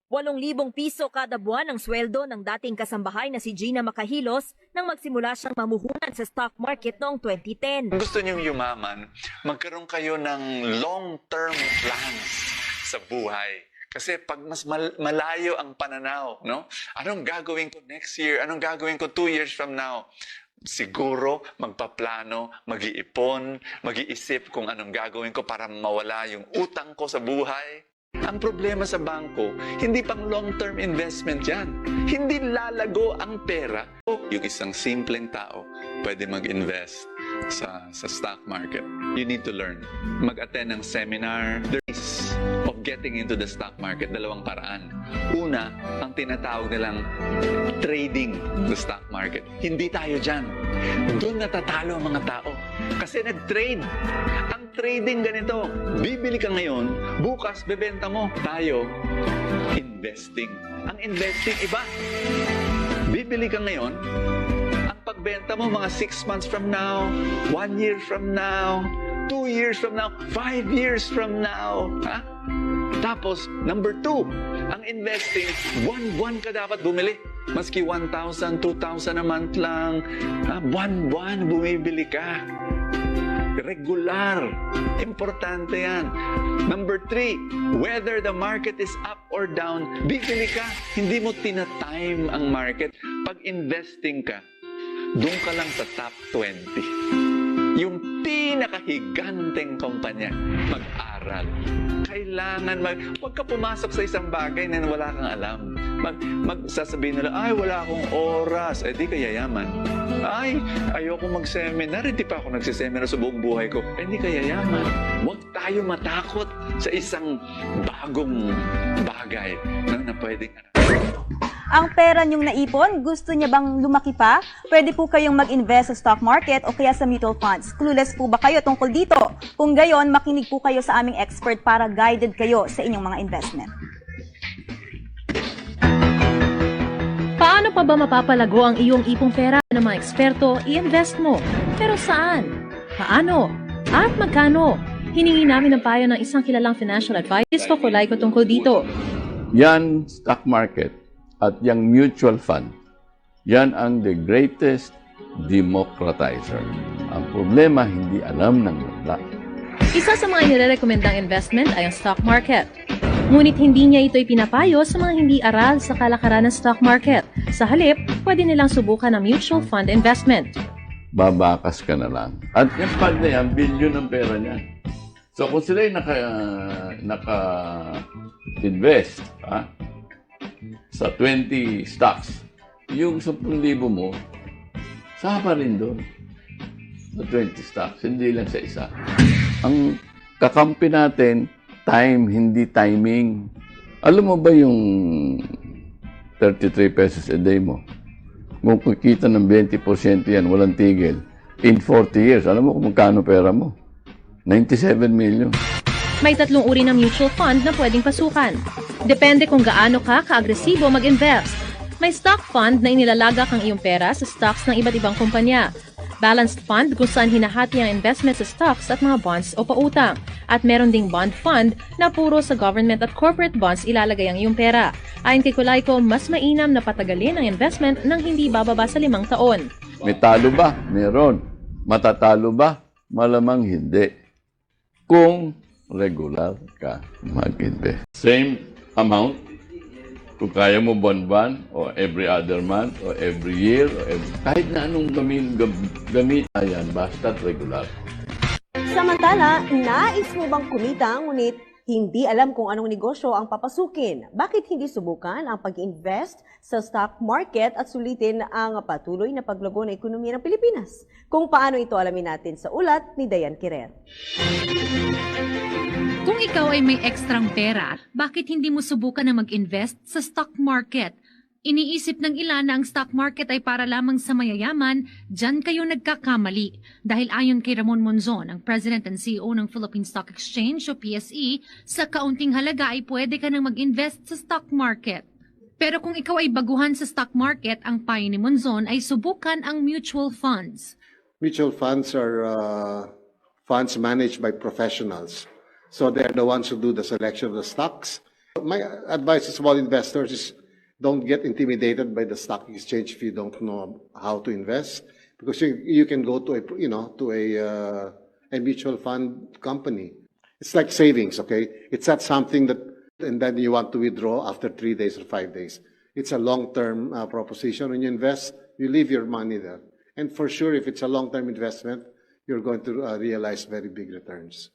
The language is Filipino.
8,000 piso kada buwan ang sweldo ng dating kasambahay na si Gina Macahilos nang magsimula siyang mamuhunan sa stock market noong 2010. Kung gusto niyong yumaman, magkaroon kayo ng long-term plans sa buhay. Kasi pag mas malayo ang pananaw, no? Anong gagawin ko next year? Anong gagawin ko 2 years from now? Siguro, magpaplano, mag-iipon, mag-iisip kung anong gagawin ko para mawala yung utang ko sa buhay. Ang problema sa bangko, hindi pang long-term investment yan. Hindi lalago ang pera. Yung isang simpleng tao pwede mag-invest sa stock market. You need to learn. Mag-attend ng seminar. There is of getting into the stock market, dalawang paraan. Una, ang tinatawag nilang trading the stock market. Hindi tayo dyan. Doon natatalo ang mga tao. Kasi nag-trade. Ang trading ganito, bibili ka ngayon, bukas bebenta mo. Tayo, investing. Ang investing iba. Bibili ka ngayon, ang pagbenta mo mga 6 months from now, 1 year from now, 2 years from now, 5 years from now. Ha? Tapos, number 2, ang investing, buwan-buwan ka dapat bumili. Maski 1,000, 2,000 a month lang, buwan-buwan bumibili ka. Regular. Importante yan. Number 3, whether the market is up or down, bibili ka. Hindi mo tinatime ang market. Pag investing ka, doon ka lang sa top 20. Yung pinakahiganteng kumpanya, mag-aral. Kailangan huwag ka pumasok sa isang bagay na wala kang alam. Sasabihin nila, ay, wala akong oras. Eh, di ka yayaman. Ay, ayoko mag-seminar. Hindi pa ako nagsiseminar sa buong buhay ko. Eh, di ka yayaman. Huwag tayo matakot sa isang bagong bagay na pwedeng Ang pera niyong naipon, gusto niya bang lumaki pa? Pwede po kayong mag-invest sa stock market o kaya sa mutual funds. Clueless po ba kayo tungkol dito? Kung gayon, makinig po kayo sa aming expert para guided kayo sa inyong mga investment. Paano pa ba mapapalago ang iyong ipong pera ng mga eksperto? I-invest mo. Pero saan? Paano? At magkano? Hiningi namin ng payo ng isang kilalang financial advisor ko tungkol dito. Yan stock market at yung mutual fund, yan ang the greatest democratizer. Ang problema, hindi alam ng wala. Isa sa mga inirekomendang investment ay ang stock market. Ngunit hindi niya ito'y pinapayo sa mga hindi aral sa kalakaran ng stock market. Sa halip, pwede nilang subukan ang mutual fund investment. Babakas ka na lang. At yung fund na yan, bilyon ang pera niya. So kung sila'y naka-invest, sa 20 stocks, yung 10,000 mo, sama rin doon. Sa 20 stocks, hindi lang sa isa. Ang kakampi natin, time, hindi timing. Alam mo ba yung 33 pesos a day mo? Kung kikita ng 20% yan, walang tigil. In 40 years, alam mo kung magkano pera mo? 97 million. May 3 uri ng mutual fund na pwedeng pasukan. Depende kung gaano ka ka-agresibo mag-invest. May stock fund na inilalagak ang iyong pera sa stocks ng iba't ibang kumpanya. Balanced fund kung saan hinahati ang investment sa stocks at mga bonds o pautang. At meron ding bond fund na puro sa government at corporate bonds ilalagay ang iyong pera. Ayon kay Kulayko, mas mainam na patagalin ang investment nang hindi bababa sa 5 taon. May talo ba? Meron. Matatalo ba? Malamang hindi. Kung regular ka mag-invest. Same amount, kung kaya mo buwan-buwan, o every other month, o every year, o kahit na anong gamit yan, basta't regular. Samantala, nais mo bang kumita ngunit hindi alam kung anong negosyo ang papasukin? Bakit hindi subukan ang pag-invest sa stock market at sulitin ang patuloy na paglago ng ekonomiya ng Pilipinas? Kung paano ito alamin natin sa ulat ni Dayan Kirer. Kung ikaw ay may ekstrang pera, bakit hindi mo subukan na mag-invest sa stock market? Iniisip ng ilan na ang stock market ay para lamang sa mayayaman, dyan kayo nagkakamali. Dahil ayon kay Ramon Monzon, ang President and CEO ng Philippine Stock Exchange o PSE, sa kaunting halaga ay pwede ka nang mag-invest sa stock market. Pero kung ikaw ay baguhan sa stock market, ang payo ni Monzon ay subukan ang mutual funds. Mutual funds are funds managed by professionals. So they're the ones who do the selection of the stocks My advice to small investors is don't get intimidated by the stock exchange if you don't know how to invest, because you can go to a mutual fund company. It's like savings, okay? It's not something that and then you want to withdraw after 3 days or 5 days. It's a long-term proposition. When you invest, you leave your money there. And for sure, if it's a long-term investment, you're going to realize very big returns.